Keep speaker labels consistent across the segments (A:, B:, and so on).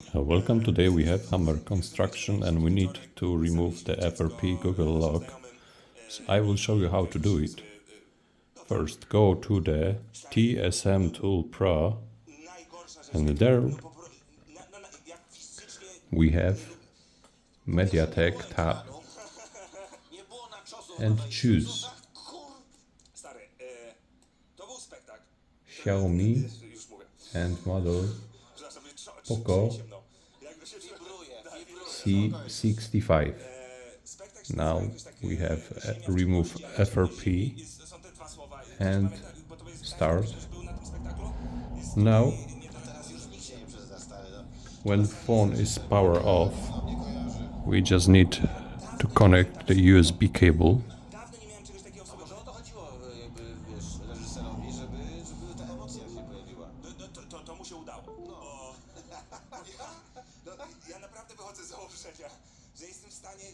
A: Welcome. Today we have Hammer construction and we need to remove the FRP Google lock. So I will show you how to do it. First go to the TSM Tool Pro and there we have MediaTek tab and choose Xiaomi and model Poco C65. Now we have remove FRP and start. Now when phone is power off, we just need to connect the USB cable.
B: Ja naprawdę wychodzę z założenia, że jestem w stanie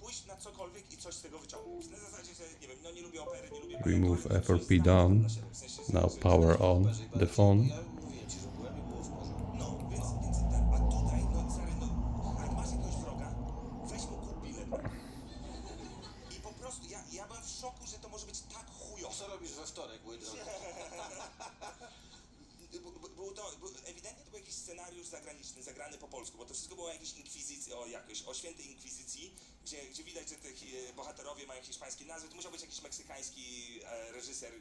B: pójść na cokolwiek i coś z tego wyciągnąć. Na zasadzie, że nie wiem, no nie lubię opery, nie lubię
A: Remove FRP down. Now power on the phone.
B: No, więc a tutaj, no stary, no, jak masz jakiegoś wroga, weź mu kup bilet. I po prostu, ja byłem w szoku, że to może być tak chujowe.
C: Co robisz we wtorek, mój drogi?
B: Ewidentnie to był jakiś scenariusz zagraniczny, zagrany po polsku, bo to wszystko było o jakiejś inkwizycji, o świętej inkwizycji, gdzie widać, że te bohaterowie mają hiszpańskie nazwy, to musiał być jakiś meksykański reżyser.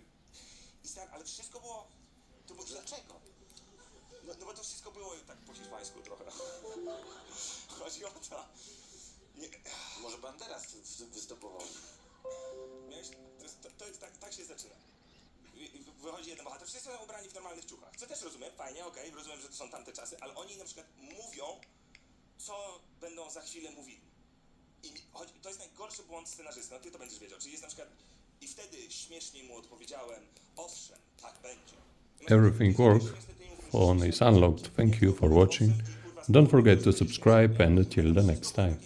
B: Ale wszystko było...
C: Dlaczego?
B: No bo to wszystko było tak po hiszpańsku trochę. Chodzi o to...
C: Może Banderas występował?
B: Wiesz, to jest tak się zaczyna. Wychodzi jeden bohater, wszyscy są ubrani w normalnych ciuchach, co też rozumiem, fajnie, okej, rozumiem, że to są tamte czasy, ale oni na przykład mówią, co będą za chwilę mówili. I to jest najgorszy błąd scenarzysty, no ty to będziesz wiedział, czyli jest na przykład, i wtedy śmiesznie mu odpowiedziałem, owszem, tak będzie.
A: Everything works. Phone is unlocked. Thank you for watching. Don't forget to subscribe and until the next time.